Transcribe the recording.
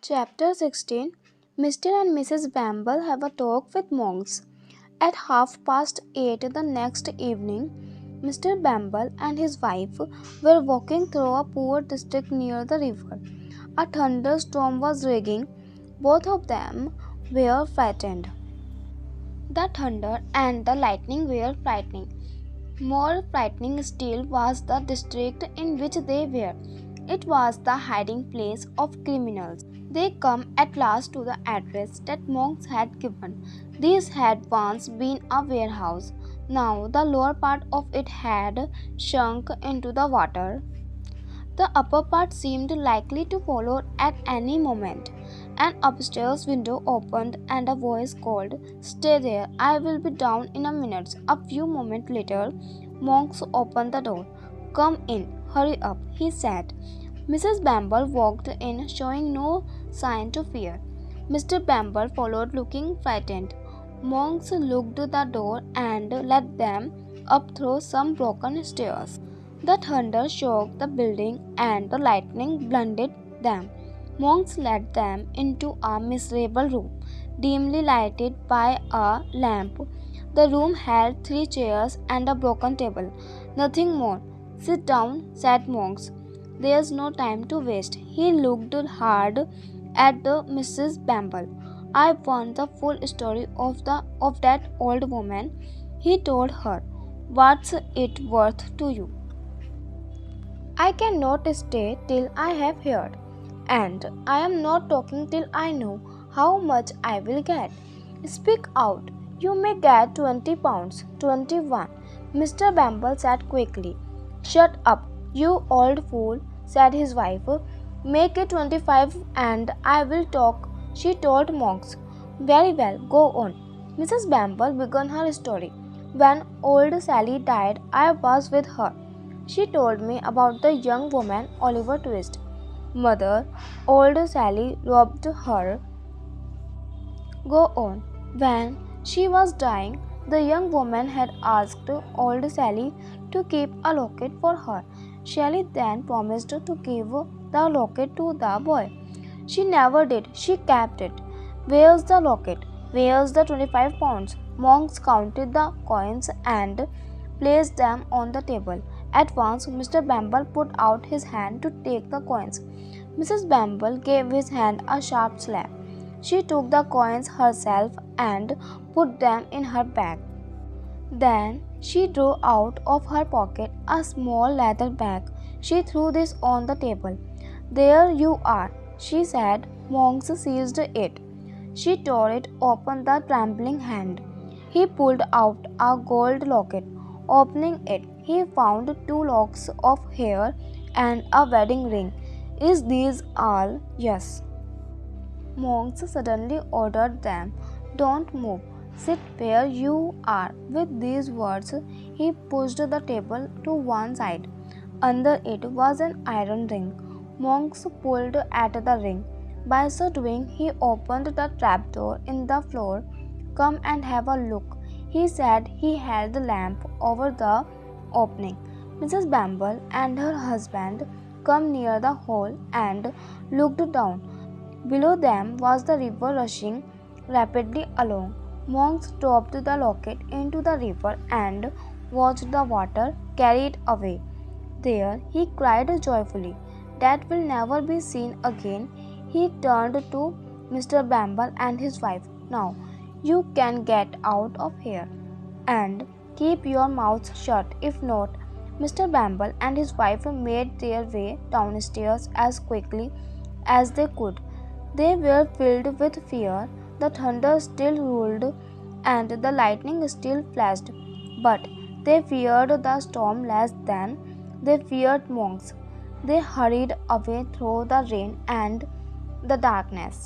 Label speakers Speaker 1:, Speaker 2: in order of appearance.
Speaker 1: Chapter 16. Mr. and Mrs. Bumble have a talk with monks. At 8:30 the next evening, Mr. Bumble and his wife were walking through a poor district near the river. A thunderstorm was raging. Both of them were frightened. The thunder and the lightning were frightening. More frightening still was the district in which they were. It was the hiding place of criminals. They come at last to the address that monks had given. This had once been a warehouse. Now the lower part of it had sunk into the water. The upper part seemed likely to follow at any moment. An upstairs window opened and a voice called, "Stay there, I will be down in a minute." A few moments later, Monks opened the door. "Come in, hurry up," he said. Mrs. Bumble walked in, showing no sign of fear. Mr. Bumble followed, looking frightened. Monks locked the door and led them up through some broken stairs. The thunder shook the building and the lightning blinded them. Monks led them into a miserable room, dimly lighted by a lamp. The room held 3 chairs and a broken table. "Nothing more. Sit down," said Monks. "There's no time to waste." He looked hard at the Mrs. Bumble. "I want the full story of that old woman," he told her. "What's it worth to you?" "I cannot stay till I have heard, and I am not talking till I know how much I will get." "Speak out. You may get £20." "21," Mr. Bumble said quickly. "Shut up, you old fool," said his wife. "Make it 25 and I will talk," she told Monks. "Very well, go on." Mrs. Bumble began her story. "When old Sally died, I was with her. She told me about the young woman, Oliver Twist. Mother, old Sally robbed her." "Go on." "When she was dying, the young woman had asked old Sally to keep a locket for her. Sally then promised to give the locket to the boy. She never did. She kept it." "Where's the locket? Where's the £25?" Monks counted the coins and placed them on the table. At once, Mr. Bumble put out his hand to take the coins. Mrs. Bumble gave his hand a sharp slap. She took the coins herself and put them in her bag. Then she drew out of her pocket a small leather bag. She threw this on the table. "There you are," she said. Monks seized it. She tore it open the trembling hand. He pulled out a gold locket. Opening it, he found 2 locks of hair and a wedding ring. "Is these all?" "Yes." Monks suddenly ordered them. "Don't move. Sit where you are." With these words, he pushed the table to one side. Under it was an iron ring. Monks pulled at the ring. By so doing, he opened the trapdoor in the floor. "Come and have a look," he said. He held the lamp over the opening. Mrs. Bumble and her husband came near the hole and looked down. Below them was the river rushing rapidly along. Monks dropped the locket into the river and watched the water carry it away. "There," he cried joyfully, "that will never be seen again." He turned to Mr. Bumble and his wife. "Now you can get out of here, and keep your mouths shut. If not." Mr. Bumble and his wife made their way downstairs as quickly as they could. They were filled with fear. The thunder still rolled and the lightning still flashed, but they feared the storm less than they feared monks. They hurried away through the rain and the darkness.